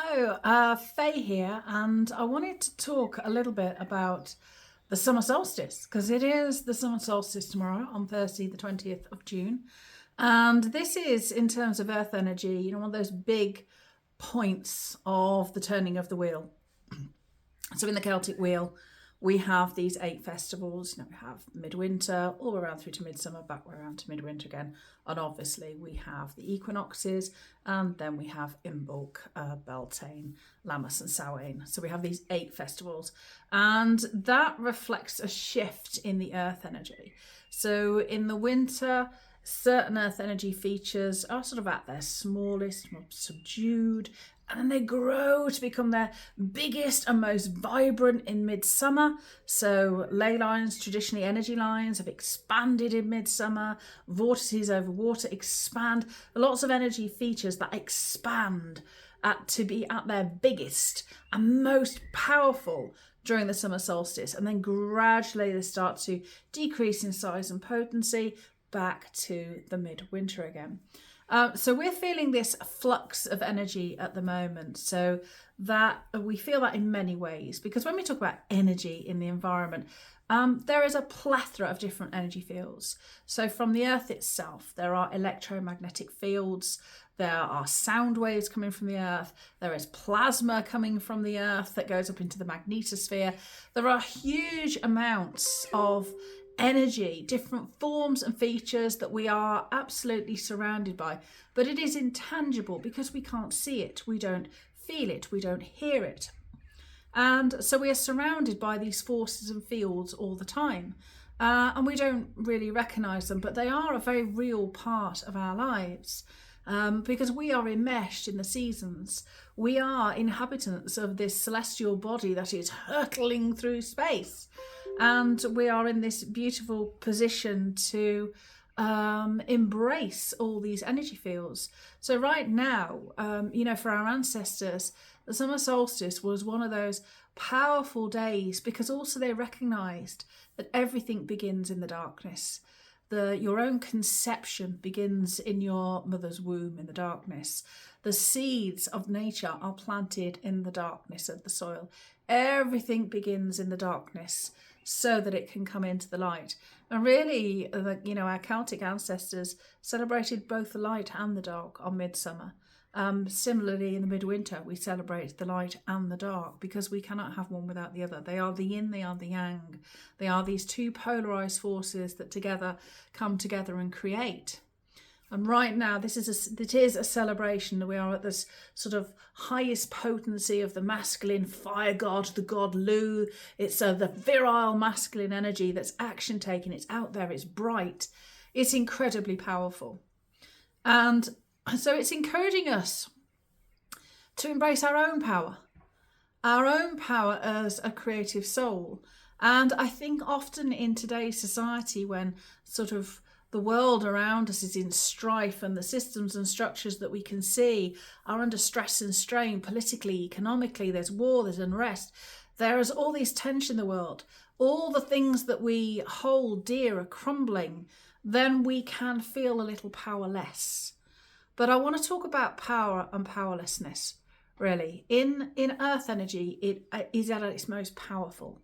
Hello, Faye here, and I wanted to talk a little bit about the summer solstice because it is the summer solstice tomorrow on Thursday, the 20th of June. And this is, in terms of earth energy, one of those big points of the turning of the wheel. So in the Celtic wheel, we have these 8 festivals. We have midwinter, all the way around through to midsummer, back around to midwinter again. And obviously we have the equinoxes, and then we have Imbolc, Beltane, Lammas and Samhain. So we have these 8 festivals, and that reflects a shift in the earth energy. So in the winter, certain earth energy features are sort of at their smallest, more subdued, and then they grow to become their biggest and most vibrant in midsummer. So ley lines, traditionally energy lines, have expanded in midsummer. Vortices over water expand. Lots of energy features that expand to be at their biggest and most powerful during the summer solstice. And then gradually they start to decrease in size and potency back to the midwinter again. So we're feeling this flux of energy at the moment. So that we feel that in many ways, because when we talk about energy in the environment, there is a plethora of different energy fields. So from the earth itself, there are electromagnetic fields, there are sound waves coming from the earth, there is plasma coming from the earth that goes up into the magnetosphere. There are huge amounts of energy, different forms and features that we are absolutely surrounded by, but it is intangible because we can't see it, we don't feel it, we don't hear it. And so we are surrounded by these forces and fields all the time, and we don't really recognize them, but they are a very real part of our lives. Because we are enmeshed in the seasons. We are inhabitants of this celestial body that is hurtling through space. And we are in this beautiful position to embrace all these energy fields. So right now, for our ancestors, the summer solstice was one of those powerful days because also they recognized that everything begins in the darkness. Your own conception begins in your mother's womb in the darkness. The seeds of nature are planted in the darkness of the soil. Everything begins in the darkness so that it can come into the light. And really, our Celtic ancestors celebrated both the light and the dark on midsummer. Similarly, in the midwinter, we celebrate the light and the dark because we cannot have one without the other. They are the yin, they are the yang. They are these two polarized forces that together come together and create. And right now, it is a celebration. We are at this sort of highest potency of the masculine fire god, the god Lu. It's the virile masculine energy that's action taking. It's out there. It's bright. It's incredibly powerful. And so it's encouraging us to embrace our own power as a creative soul. And I think often in today's society, when sort of the world around us is in strife and the systems and structures that we can see are under stress and strain politically, economically, there's war, there's unrest, there is all this tension in the world, all the things that we hold dear are crumbling, then we can feel a little powerless. But I want to talk about power and powerlessness, really. In earth energy, it is at its most powerful.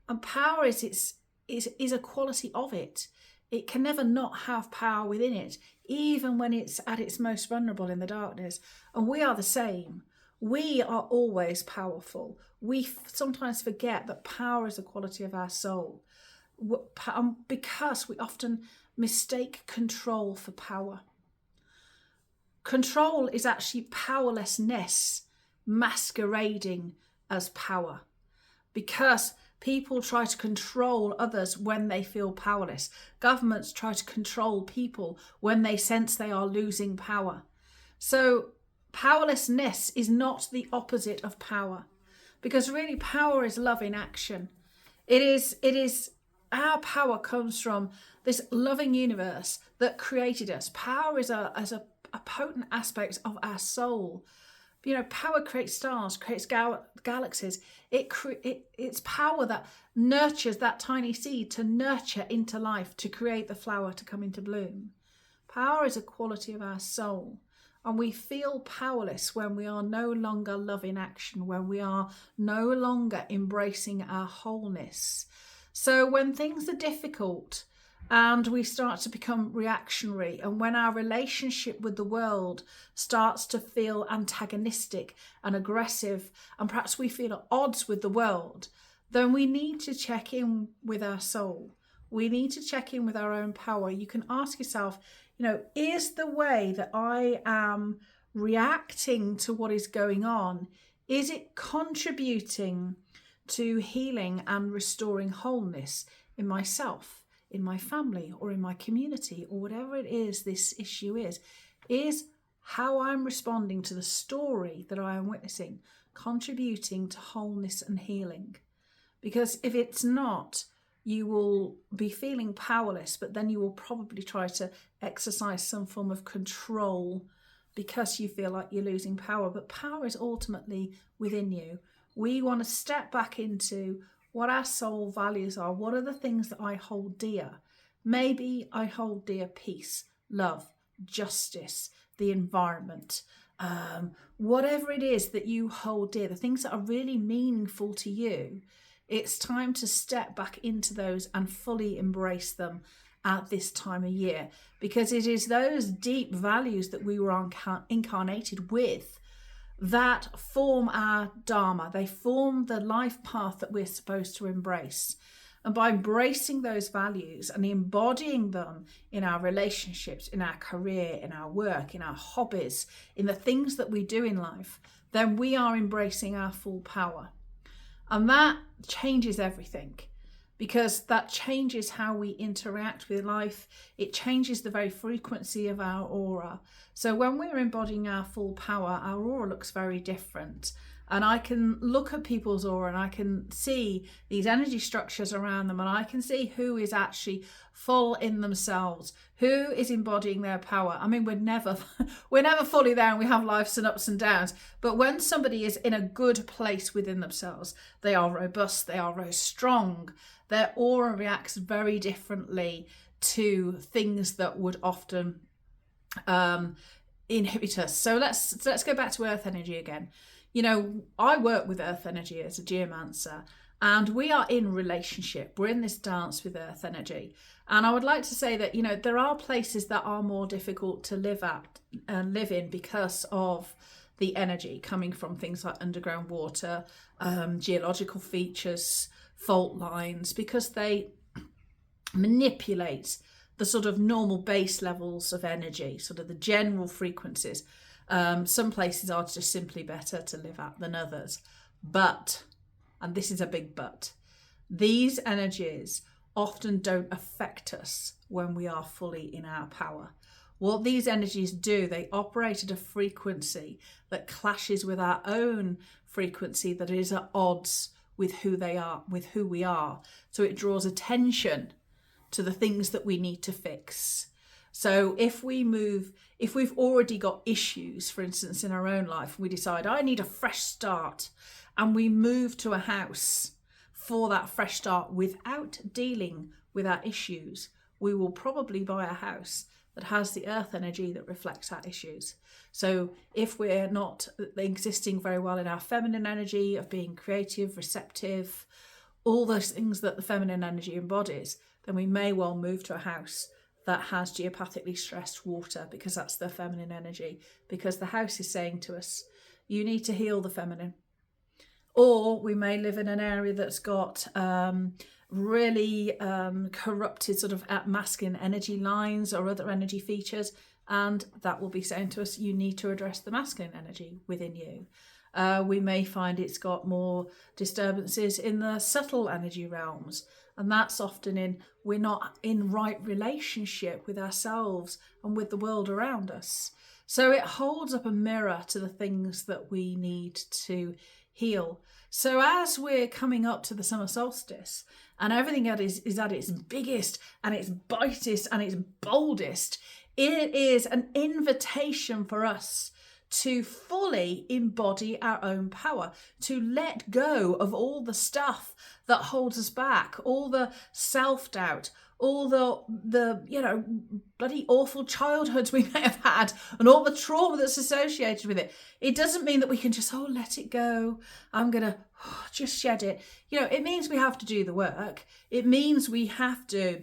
And power is a quality of it. It can never not have power within it, even when it's at its most vulnerable in the darkness. And we are the same. We are always powerful. We sometimes forget that power is a quality of our soul, because we often mistake control for power. Control is actually powerlessness masquerading as power, because people try to control others when they feel powerless. Governments try to control people when they sense they are losing power. So powerlessness is not the opposite of power, because really power is love in action. It is our power comes from this loving universe that created us. Power is a potent aspect of our soul. Power creates stars, creates galaxies. It's power that nurtures that tiny seed to nurture into life, to create the flower to come into bloom. Power is a quality of our soul. And we feel powerless when we are no longer loving action, when we are no longer embracing our wholeness. So when things are difficult and we start to become reactionary, and when our relationship with the world starts to feel antagonistic and aggressive, and perhaps we feel at odds with the world, then we need to check in with our soul. We need to check in with our own power. You can ask yourself, is the way that I am reacting to what is going on, is it contributing to healing and restoring wholeness in myself, in my family, or in my community, or whatever it is this issue is how I'm responding to the story that I am witnessing contributing to wholeness and healing? Because if it's not, you will be feeling powerless, but then you will probably try to exercise some form of control because you feel like you're losing power. But power is ultimately within you. We want to step back into what our soul values are. What are the things that I hold dear? Maybe I hold dear peace, love, justice, the environment, whatever it is that you hold dear, the things that are really meaningful to you. It's time to step back into those and fully embrace them at this time of year, because it is those deep values that we were incarnated with that form our dharma. They form the life path that we're supposed to embrace. And by embracing those values and embodying them in our relationships, in our career, in our work, in our hobbies, in the things that we do in life, then we are embracing our full power. And that changes everything, because that changes how we interact with life. It changes the very frequency of our aura. So when we're embodying our full power, our aura looks very different. And I can look at people's aura and I can see these energy structures around them, and I can see who is actually full in themselves, who is embodying their power. I mean, we're never fully there, and we have life's and ups and downs. But when somebody is in a good place within themselves, they are robust, they are very strong. Their aura reacts very differently to things that would often inhibit us. So let's go back to earth energy again. I work with earth energy as a geomancer, and we are in relationship. We're in this dance with earth energy. And I would like to say that, there are places that are more difficult to live in because of the energy coming from things like underground water, geological features, fault lines, because they manipulate the sort of normal base levels of energy, sort of the general frequencies. Some places are just simply better to live at than others. But, and this is a big but, these energies often don't affect us when we are fully in our power. What these energies do, they operate at a frequency that clashes with our own frequency, that is at odds with who they are, with who we are. So it draws attention to the things that we need to fix. So if we've already got issues, for instance, in our own life, we decide, I need a fresh start, and we move to a house for that fresh start without dealing with our issues, we will probably buy a house that has the earth energy that reflects our issues. So if we're not existing very well in our feminine energy of being creative, receptive, all those things that the feminine energy embodies, then we may well move to a house that has geopathically stressed water, because that's the feminine energy, because the house is saying to us, you need to heal the feminine. Or we may live in an area that's got really corrupted sort of masculine energy lines or other energy features, and that will be saying to us, you need to address the masculine energy within you. We may find it's got more disturbances in the subtle energy realms, and that's often we're not in right relationship with ourselves and with the world around us. So it holds up a mirror to the things that we need to heal. So as we're coming up to the summer solstice, and everything is at its biggest and its brightest and its boldest, it is an invitation for us to fully embody our own power, to let go of all the stuff that holds us back, all the self-doubt, all the bloody awful childhoods we may have had and all the trauma that's associated with it. It doesn't mean that we can just, let it go. I'm going to just shed it. It means we have to do the work. It means we have to,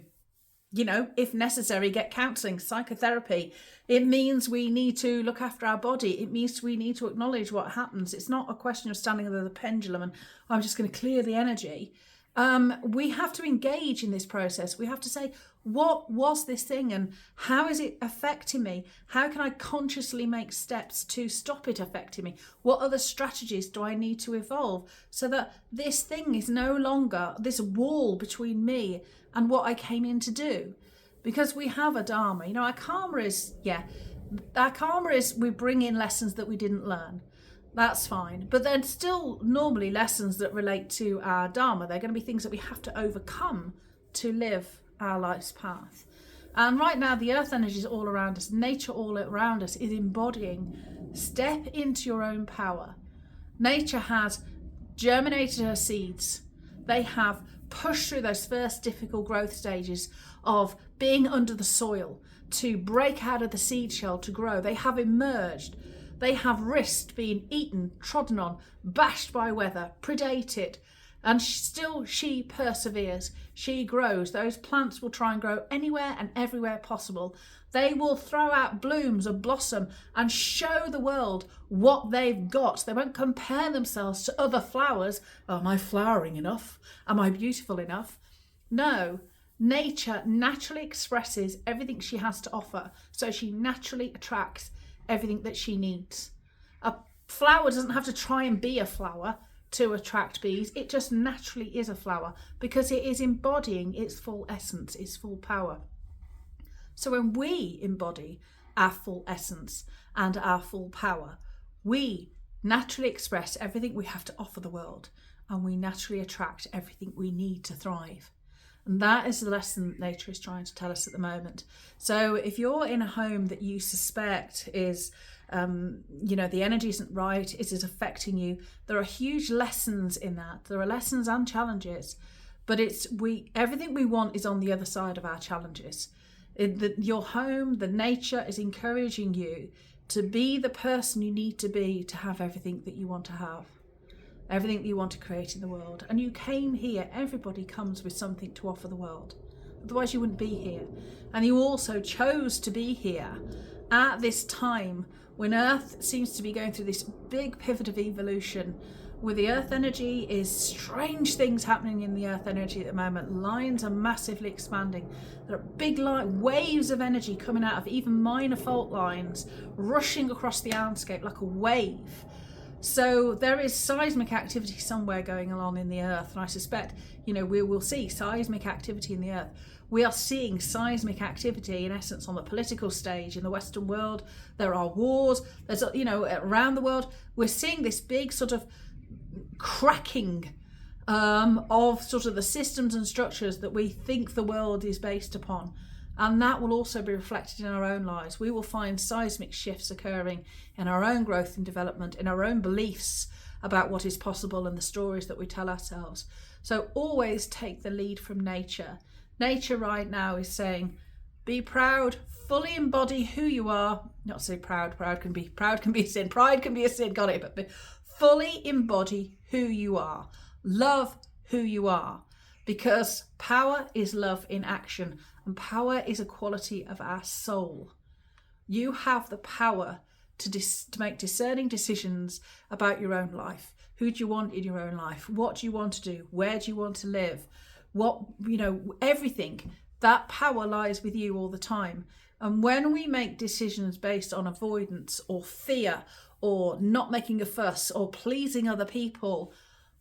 if necessary, get counselling, psychotherapy. It means we need to look after our body. It means we need to acknowledge what happens. It's not a question of standing under the pendulum and I'm just going to clear the energy. We have to engage in this process. We have to say, what was this thing and how is it affecting me? How can I consciously make steps to stop it affecting me? What other strategies do I need to evolve so that this thing is no longer this wall between me and what I came in to do? Because we have a dharma. Our karma is we bring in lessons that we didn't learn. That's fine. But then still normally lessons that relate to our dharma. They're going to be things that we have to overcome to live our life's path. And right now the earth energy is all around us. Nature all around us is embodying. Step into your own power. Nature has germinated her seeds. They have pushed through those first difficult growth stages of being under the soil to break out of the seed shell to grow. They have emerged. They have risked being eaten, trodden on, bashed by weather, predated, and still she perseveres. She grows. Those plants will try and grow anywhere and everywhere possible. They will throw out blooms and blossom and show the world what they've got. They won't compare themselves to other flowers. Oh, am I flowering enough? Am I beautiful enough? No. Nature naturally expresses everything she has to offer, so she naturally attracts everything that she needs. A flower doesn't have to try and be a flower to attract bees. It just naturally is a flower because it is embodying its full essence, its full power. So when we embody our full essence and our full power, we naturally express everything we have to offer the world, and we naturally attract everything we need to thrive. And that is the lesson that nature is trying to tell us at the moment. So if you're in a home that you suspect is, the energy isn't right, it is affecting you, there are huge lessons in that. There are lessons and challenges, but everything we want is on the other side of our challenges. Your home, the nature is encouraging you to be the person you need to be to have everything that you want to have. Everything that you want to create in the world. And you came here, everybody comes with something to offer the world. Otherwise you wouldn't be here. And you also chose to be here at this time when Earth seems to be going through this big pivot of evolution, where the Earth energy is strange things happening in the Earth energy at the moment. Lines are massively expanding. There are big waves of energy coming out of even minor fault lines, rushing across the landscape like a wave. So there is seismic activity somewhere going on in the earth, and I suspect, we will see seismic activity in the earth. We are seeing seismic activity, in essence, on the political stage in the Western world. There are wars. There's, around the world, we're seeing this big sort of cracking of sort of the systems and structures that we think the world is based upon. And that will also be reflected in our own lives. We will find seismic shifts occurring in our own growth and development, in our own beliefs about what is possible and the stories that we tell ourselves. So always take the lead from nature. Nature right now is saying, be proud, fully embody who you are. Not say proud can be a sin. Pride can be a sin, got it, but fully embody who you are. Love who you are. Because power is love in action, and power is a quality of our soul. You have the power to make discerning decisions about your own life. Who do you want in your own life? What do you want to do? Where do you want to live? Everything. That power lies with you all the time. And when we make decisions based on avoidance or fear or not making a fuss or pleasing other people,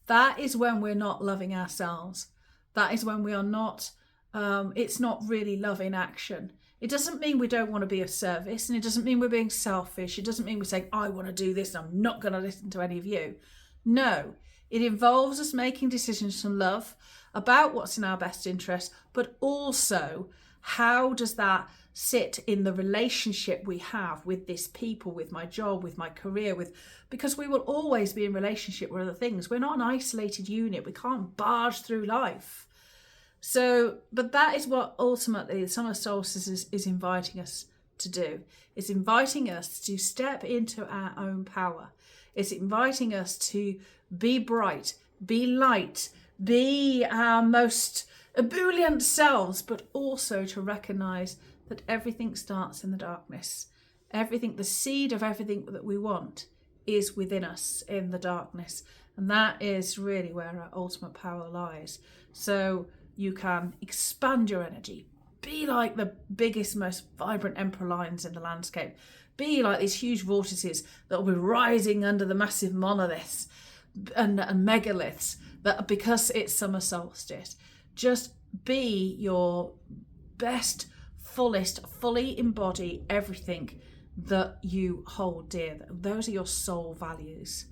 that is when we're not loving ourselves. That is when we are not, it's not really love in action. It doesn't mean we don't want to be of service, and it doesn't mean we're being selfish. It doesn't mean we're saying, I want to do this and I'm not going to listen to any of you. No, it involves us making decisions from love about what's in our best interest, but also how does that sit in the relationship we have with this people, with my job, with my career, because we will always be in relationship with other things. We're not an isolated unit. We can't barge through life. So, but that is what ultimately the summer solstice is inviting us to do. It's inviting us to step into our own power. It's inviting us to be bright, be light, be our most ebullient selves, but also to recognize that everything starts in the darkness. Everything, the seed of everything that we want is within us in the darkness. And that is really where our ultimate power lies. So you can expand your energy, be like the biggest, most vibrant emperor lions in the landscape, be like these huge vortices that will be rising under the massive monoliths and megaliths, that because it's summer solstice, just be your best, fullest, fully embody everything that you hold dear. Those are your soul values.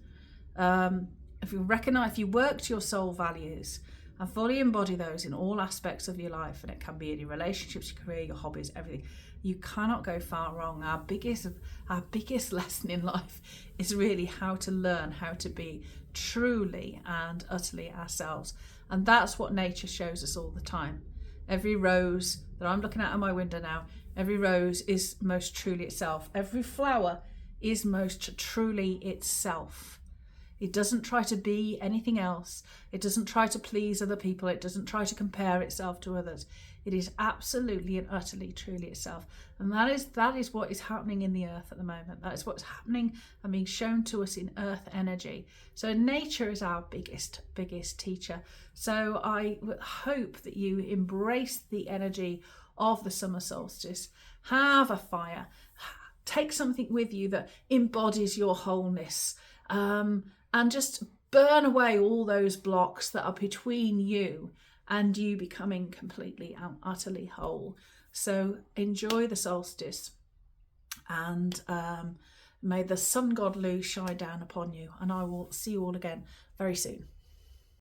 If you work to your soul values and fully embody those in all aspects of your life, and it can be in your relationships, your career, your hobbies, everything, you cannot go far wrong. Our biggest lesson in life is really how to learn how to be truly and utterly ourselves. And that's what nature shows us all the time. Every rose that I'm looking at my window now, every rose is most truly itself. Every flower is most truly itself. It doesn't try to be anything else. It doesn't try to please other people. It doesn't try to compare itself to others. It is absolutely and utterly truly itself. And that is what is happening in the earth at the moment. That is what's happening and being shown to us in earth energy. So nature is our biggest teacher. So I hope that you embrace the energy of the summer solstice. Have a fire. Take something with you that embodies your wholeness. And just burn away all those blocks that are between you and you becoming completely and utterly whole. So enjoy the solstice, and may the sun god Lu shine down upon you, and I will see you all again very soon.